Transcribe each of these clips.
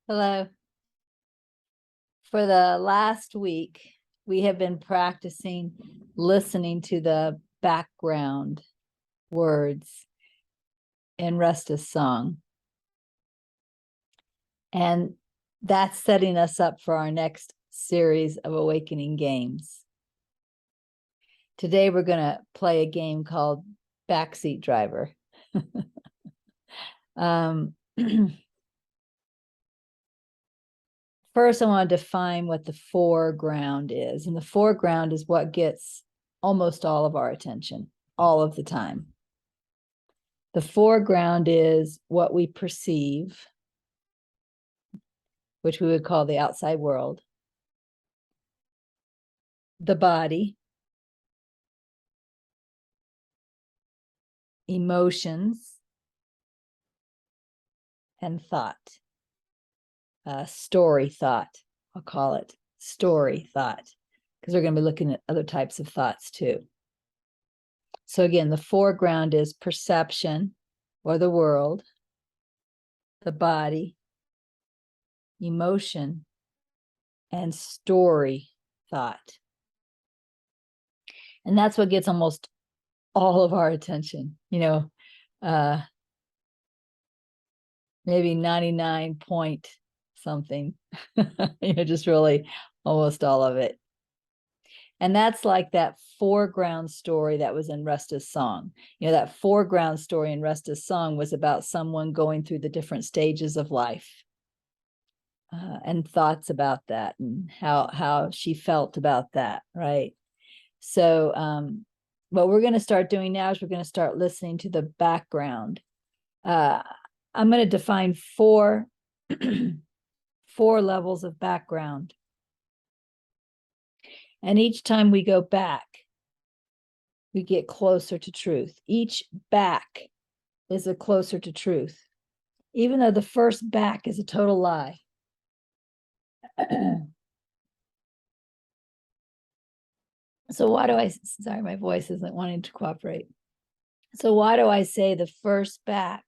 Hello. For the last week, we have been practicing listening to the background words in Rusta's song. And that's setting us up for our next series of awakening games. Today, we're going to play a game called Backseat Driver. First, I want to define what the foreground is. And the foreground is what gets almost all of our attention, all of the time. The foreground is what we perceive, which we would call the outside world, the body, emotions, and thought. Story thought, I'll call it story thought, because we're going to be looking at other types of thoughts too. So again, the foreground is perception or the world, the body, emotion, and story thought. And that's what gets almost all of our attention, maybe 99 point something, just really almost all of it. And that's like that foreground story that was in Rusta's song. That foreground story in Rusta's song was about someone going through the different stages of life and thoughts about that and how she felt about that, right? So what we're going to start doing now is we're going to start listening to the background. I'm going to define four levels of background. And each time we go back, we get closer to truth. Each back is a closer to truth, even though the first back is a total lie. So why do sorry, my voice isn't wanting to cooperate. So why do I say the first back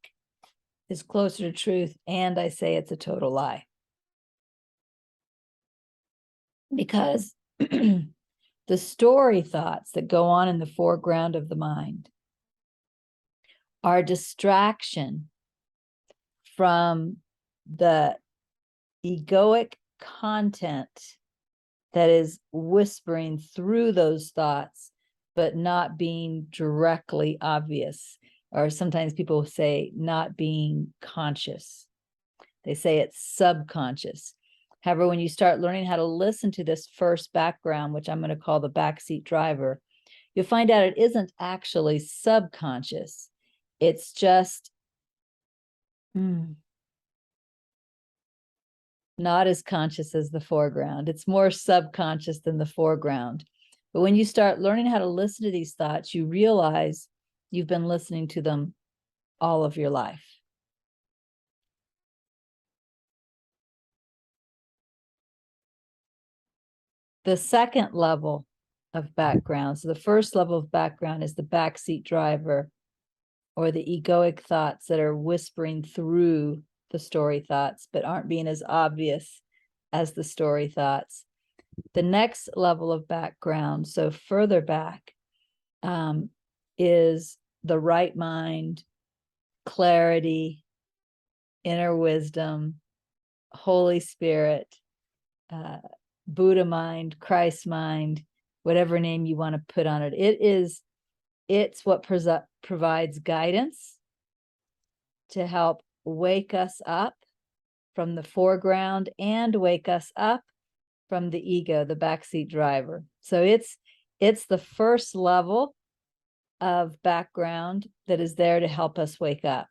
is closer to truth and I say it's a total lie? Because the story thoughts that go on in the foreground of the mind are distraction from the egoic content that is whispering through those thoughts, but not being directly obvious. Or sometimes people say not being conscious. They say it's subconscious. However, when you start learning how to listen to this first background, which I'm going to call the backseat driver, you'll find out it isn't actually subconscious. It's just not as conscious as the foreground. It's more subconscious than the foreground. But when you start learning how to listen to these thoughts, you realize you've been listening to them all of your life. The second level of background, so the first level of background is the backseat driver, or the egoic thoughts that are whispering through the story thoughts, but aren't being as obvious as the story thoughts. The next level of background, so further back, is the right mind, clarity, inner wisdom, Holy Spirit, Buddha mind, Christ mind, whatever name you want to put on it. It's what provides guidance to help wake us up from the foreground and wake us up from the ego, the backseat driver. So it's the first level of background that is there to help us wake up.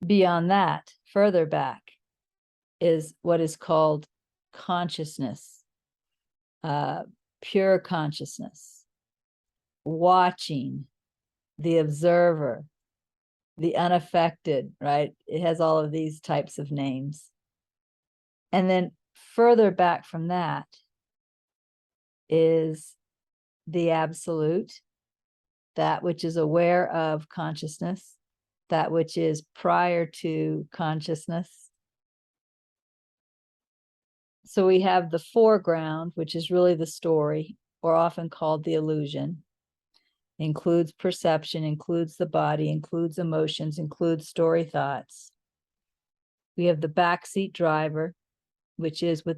Beyond that, further back, is what is called consciousness, pure consciousness, watching, the observer, the unaffected, right? It has all of these types of names. And then further back from that is the absolute, that which is aware of consciousness, that which is prior to consciousness. So we have the foreground, which is really the story, or often called the illusion. Includes perception, includes the body, includes emotions, includes story thoughts. We have the backseat driver, which is with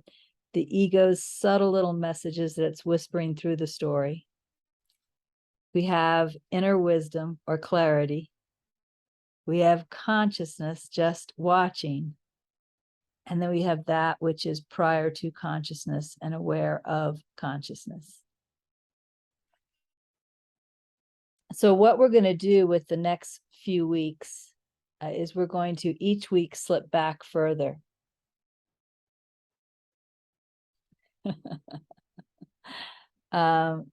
the ego's subtle little messages that it's whispering through the story. We have inner wisdom or clarity. We have consciousness just watching. And then we have that which is prior to consciousness and aware of consciousness. So what we're going to do with the next few weeks is we're going to each week slip back further.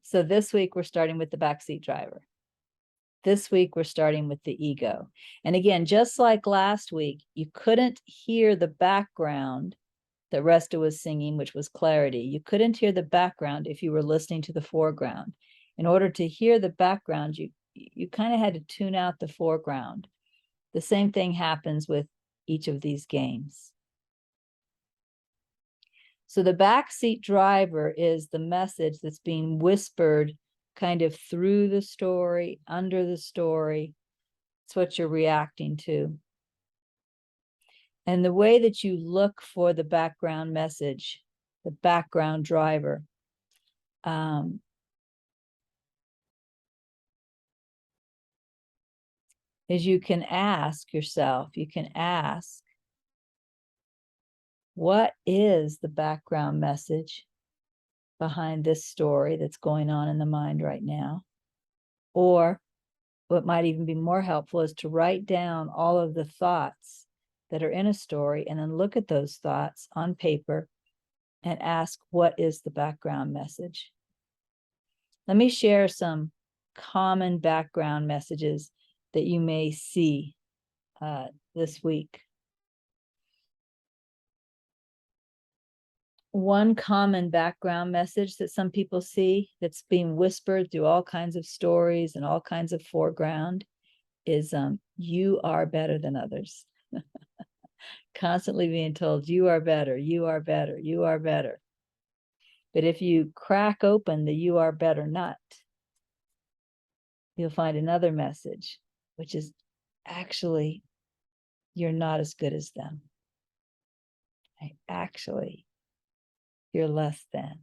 So this week we're starting with the backseat driver. This week we're starting with the ego. And again, just like last week, you couldn't hear the background that Resta was singing, which was clarity. You couldn't hear the background if you were listening to the foreground. In order to hear the background, you kind of had to tune out the foreground. The same thing happens with each of these games. So the backseat driver is the message that's being whispered kind of through the story, under the story. It's what you're reacting to. And the way that you look for the background message, the background driver, is you can ask yourself, what is the background message behind this story that's going on in the mind right now? Or what might even be more helpful is to write down all of the thoughts that are in a story and then look at those thoughts on paper and ask, what is the background message? Let me share some common background messages that you may see this week. One common background message that some people see that's being whispered through all kinds of stories and all kinds of foreground is you are better than others. Constantly being told, you are better, you are better, you are better. But if you crack open the you are better nut, you'll find another message, which is actually, you're not as good as them. Actually, you're less than.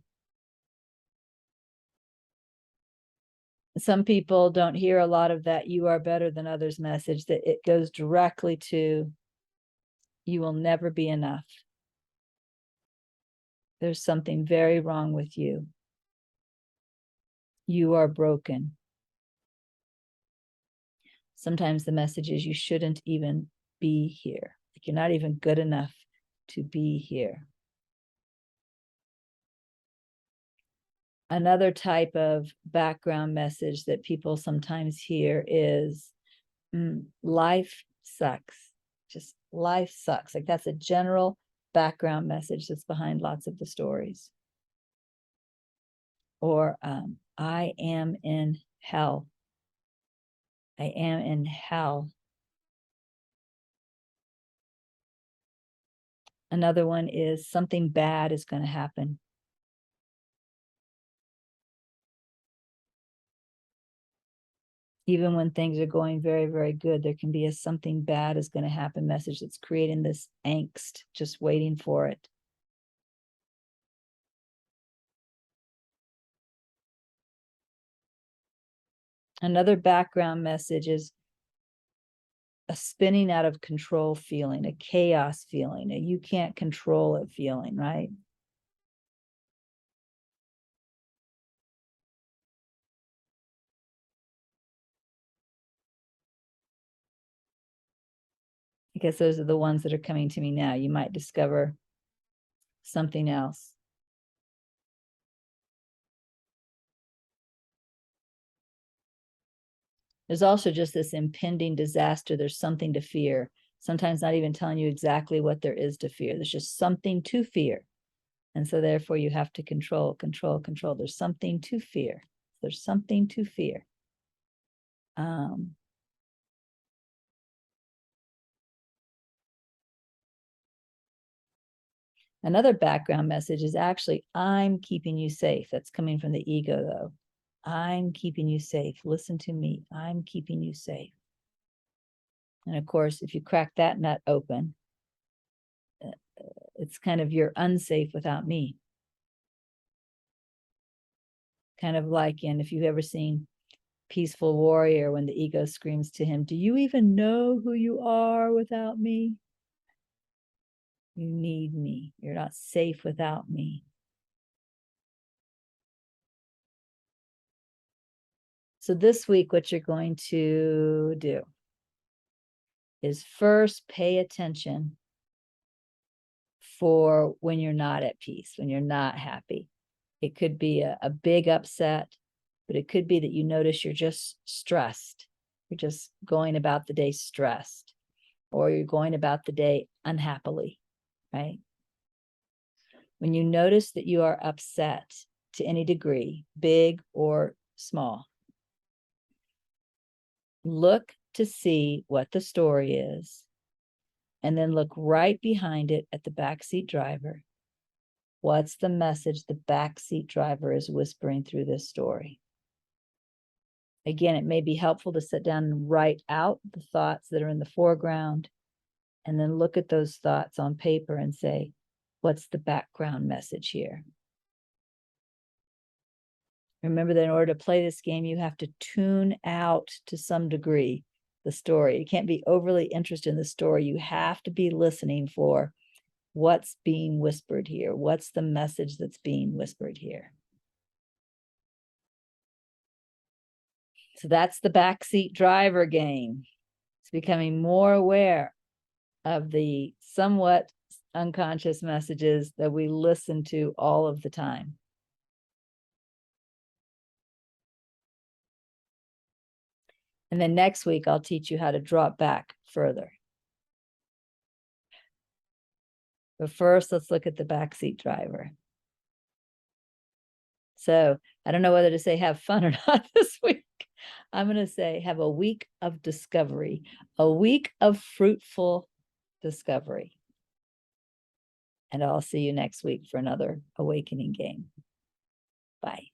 Some people don't hear a lot of that you are better than others message, that it goes directly to you will never be enough. There's something very wrong with you. You are broken. Sometimes the message is you shouldn't even be here. Like you're not even good enough to be here. Another type of background message that people sometimes hear is life sucks. Just life sucks. Like that's a general background message that's behind lots of the stories. Or I am in hell. I am in hell. Another one is something bad is going to happen. Even when things are going very, very good, there can be a something bad is going to happen message that's creating this angst, just waiting for it. Another background message is a spinning out of control feeling, a chaos feeling, a you can't control it feeling, right? Because those are the ones that are coming to me now. You might discover something else. There's also just this impending disaster. There's something to fear. Sometimes not even telling you exactly what there is to fear. There's just something to fear. And so therefore you have to control. There's something to fear. There's something to fear. Another background message is actually, I'm keeping you safe. That's coming from the ego, though. I'm keeping you safe. Listen to me. I'm keeping you safe. And of course, if you crack that nut open, it's kind of, you're unsafe without me. Kind of like if you've ever seen Peaceful Warrior, when the ego screams to him, do you even know who you are without me? You need me. You're not safe without me. So this week, what you're going to do is first pay attention for when you're not at peace, when you're not happy. It could be a big upset, but it could be that you notice you're just stressed. You're just going about the day stressed, or you're going about the day unhappily, right? When you notice that you are upset to any degree, big or small, look to see what the story is, and then look right behind it at the backseat driver. What's the message the backseat driver is whispering through this story? Again, it may be helpful to sit down and write out the thoughts that are in the foreground, and then look at those thoughts on paper and say, what's the background message here? Remember that in order to play this game, you have to tune out to some degree the story. You can't be overly interested in the story. You have to be listening for what's being whispered here. What's the message that's being whispered here? So that's the backseat driver game. It's becoming more aware of the somewhat unconscious messages that we listen to all of the time. And then next week, I'll teach you how to drop back further. But first, let's look at the backseat driver. So I don't know whether to say have fun or not this week. I'm going to say have a week of discovery, a week of fruitful discovery. And I'll see you next week for another awakening game. Bye.